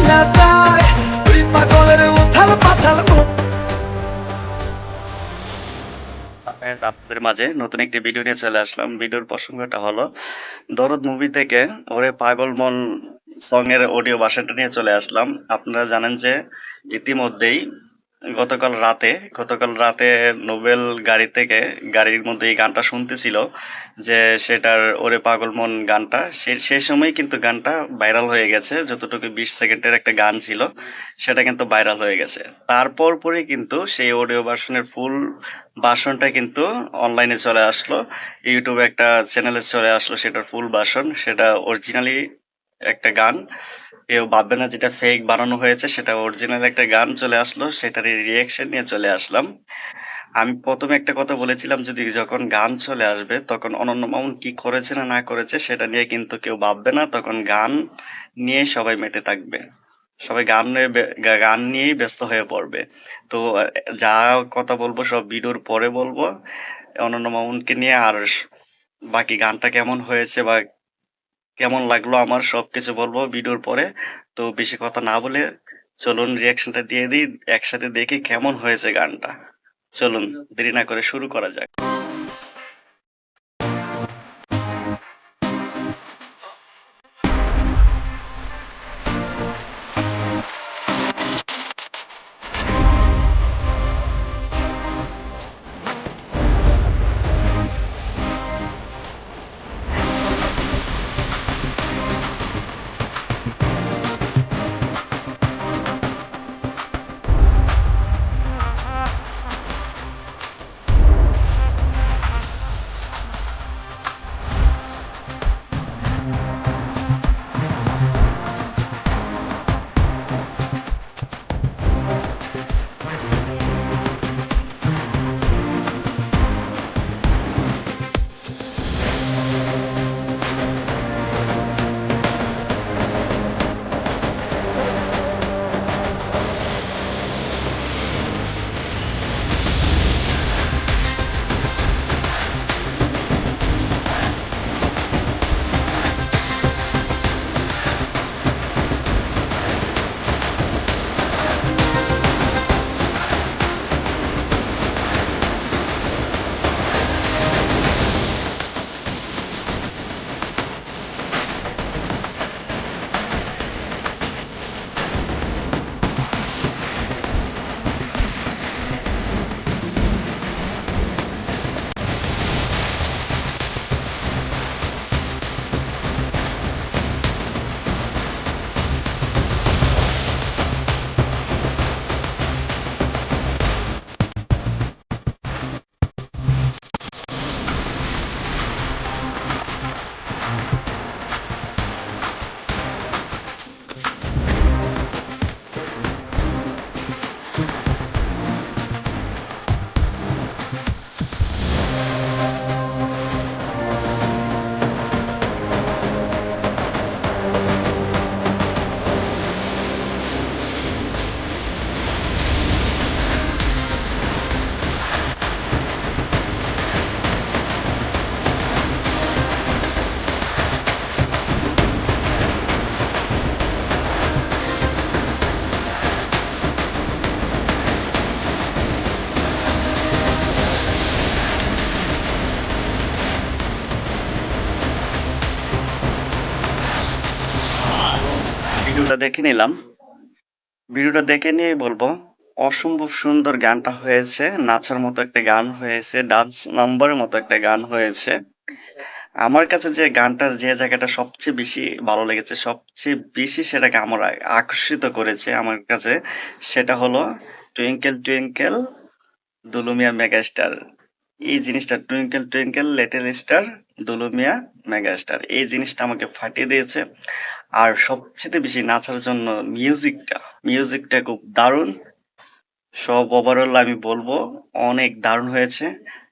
না যায় তুই পাগলের উথাল পাথাল আপনাদের মাঝে নতুন একটি ভিডিও নিয়ে চলে আসলাম। ভিডিওর প্রসঙ্গটা হলো দরদ মুভি থেকে ওরে পাগল মন সং এর অডিও ভার্সনটা নিয়ে চলে আসলাম। আপনারা জানেন যে ইতিমধ্যেই গতকাল রাতে নোবেল গাড়ির মধ্যে এই গানটা শুনতেছিল যে সেটার ওরে পাগল মন গানটা সেই সময় কিন্তু গানটা ভাইরাল হয়ে গেছে। যতটুকু 20 সেকেন্ডের একটা গান ছিল সেটা কিন্তু ভাইরাল হয়ে গেছে। তারপর পরে কিন্তু সেই অডিও ভার্সনের ফুল ভার্সনটা কিন্তু অনলাইনে চলে আসলো, ইউটিউবে একটা চ্যানেলে চলে আসলো সেটার ফুল ভার্সন। সেটা অরিজিনালি একটা গান, কেউ ভাববে না যেটা ফেক বানানো হয়েছে, সেটা অরিজিনাল একটা গান চলে আসলো, সেটারই রিয়েকশন নিয়ে চলে আসলাম। আমি প্রথমে একটা কথা বলেছিলাম, যদি যখন গান চলে আসবে তখন অনন্য মামুন কি করেছে না না করেছে সেটা নিয়ে কিন্তু কেউ ভাববে না, তখন গান নিয়ে সবাই মেতে থাকবে, সবাই গান নিয়েই ব্যস্ত হয়ে পড়বে। তো যা কথা বলবো সব ভিডিওর পরে বলবো অনন্য মামুনকে নিয়ে। আর বাকি গানটা কেমন হয়েছে বা কেমন লাগলো আমার সবকিছু বলবো ভিডিওর পরে। তো বেশি কথা না বলে চলুন রিয়াকশনটা দিয়ে দিই, একসাথে দেখি কেমন হয়েছে গানটা। চলুন দেরি না করে শুরু করা যাক। ভিডিওটা দেখে নিলাম, ভিডিওটা দেখে নিয়ে বলবো অসম্ভব সুন্দর গানটা হয়েছে, নাচার মতো একটা গান হয়েছে, ডান্স নাম্বারের মতো একটা গান হয়েছে। আমার কাছে যে গানটার যে জায়গাটা সবচেয়ে বেশি ভালো লেগেছে, সবচেয়ে বেশি সেটাকে আমার আকর্ষিত করেছে আমার কাছে, সেটা হলো টুইঙ্কেল টুইঙ্কেল দুলুমিয়া মেগাস্টার। এই জিনিসটা twinkle twinkle little star Dulumia megastar, এই জিনিসটা আমাকে ফাটিয়ে দিয়েছে। আর সবচেয়ে বেশি নাচার জন্য মিউজিকটা খুব দারুণ। সব ওভারঅল আমি বলবো অনেক দারুণ হয়েছে,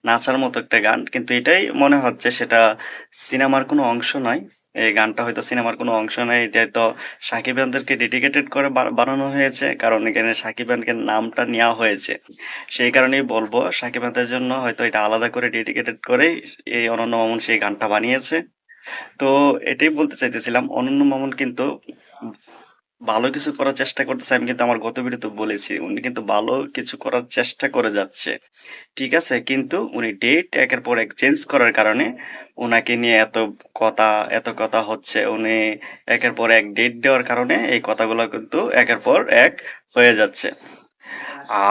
নাচার মতো একটা গান। কিন্তু এটাই মনে হচ্ছে সেটা সিনেমার কোনো অংশ নয়, এই গানটা হয়তো সিনেমার কোনো অংশ নয়, এটা তো সাকিব খানদেরকে ডেডিকেটেড করে বানানো হয়েছে, কারণ এখানে সাকিব খানকে নামটা নেওয়া হয়েছে। সেই কারণেই বলবো সাকিব খানদের জন্য হয়তো এটা আলাদা করে ডেডিকেটেড করেই এই অনন্য মামুন সেই গানটা বানিয়েছে। তো এটাই বলতে চাইতেছিলাম, অনন্য মামুন কিন্তু ভালো কিছু করার চেষ্টা করতেছে। আমি কিন্তু আমার গত ভিডিওতে বলেছি। উনি কিন্তু ভালো কিছু করার চেষ্টা করে যাচ্ছে। ঠিক আছে? কিন্তু উনি ডেট একের পর এক চেঞ্জ করার কারণে উনাকে নিয়ে এত কথা হচ্ছে। উনি একের পর এক ডেট দেওয়ার কারণে এই কথাগুলো কিন্তু একের পর এক হয়ে যাচ্ছে।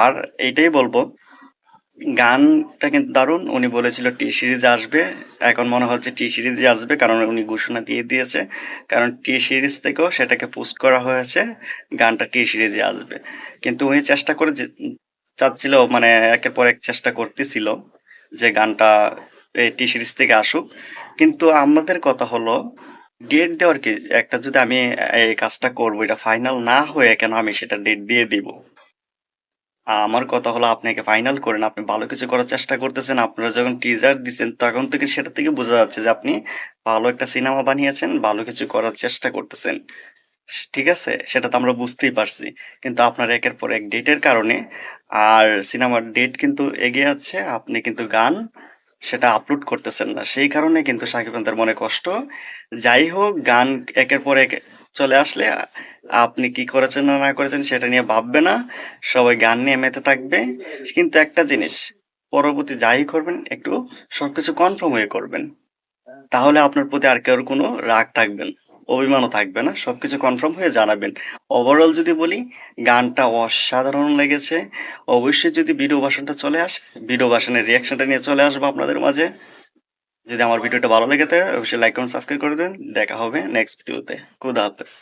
আর এইটাই বলব, গানটা কিন্তু দারুণ। উনি বলেছিল টি সিরিজে আসবে। এখন মনে হচ্ছে টি সিরিজে আসবে, কারণ উনি ঘোষণা দিয়ে দিয়েছে। কারণ টি সিরিজ থেকেও সেটাকে পোস্ট করা হয়েছে, গানটা টি সিরিজে আসবে। কিন্তু উনি চেষ্টা করে চাচ্ছিল, মানে একের পর এক চেষ্টা করতেছিল যে গানটা এই টি সিরিজ থেকে আসুক। কিন্তু আমাদের কথা হলো, ডেট দেওয়ার কি, একটা যদি আমি এই কাজটা করবো, এটা ফাইনাল না হয়ে কেন আমি সেটা ডেট দিয়ে দিব? আমার কথা হলো, আপনি আগে ফাইনাল করেন। আপনি ভালো কিছু করার চেষ্টা করতেছেন। আপনারা যখন টিজার দিছেন তখন থেকে সেটা থেকে বোঝা যাচ্ছে যে আপনি ভালো একটা সিনেমা বানিয়েছেন, ভালো কিছু করার চেষ্টা করতেছেন। ঠিক আছে? সেটা তো আমরা বুঝতেই পারছি। কিন্তু আপনার একের পর এক ডেটের কারণে আর সিনেমার ডেট কিন্তু এগিয়ে যাচ্ছে। আপনি কিন্তু গান সেটা আপলোড করতেছেন না। সেই কারণে কিন্তু শাকিব খানদের মনে কষ্ট। যাই হোক, গান একের পর এক চলে আসলে আপনি কি করেছেন না না করেছেন সেটা নিয়ে ভাববে না। সবাই গান নিয়ে মেতে থাকবে। কিন্তু একটা জিনিস, পরবর্তী যাই করবেন একটু সবকিছু কনফার্ম হয়ে করবেন। তাহলে আপনার প্রতি আর কারোর কোনো রাগ থাকবে না, অভিমানও থাকবে না। সবকিছু কনফার্ম হয়ে জানাবেন। ওভারঅল যদি বলি, গানটা অসাধারণ লেগেছে। অবশ্যই যদি ভিডিও ভার্সনটা চলে আসে, ভিডিও ভার্সনের রিঅ্যাকশনটা নিয়ে চলে আসবো আপনাদের মাঝে। যদি আমার ভিডিওটা ভালো লেগে থাকে অবশ্যই লাইক কমেন্ট সাবস্ক্রাইব করে দেন। দেখা হবে নেক্সট ভিডিওতে। খুদা হাফেজ।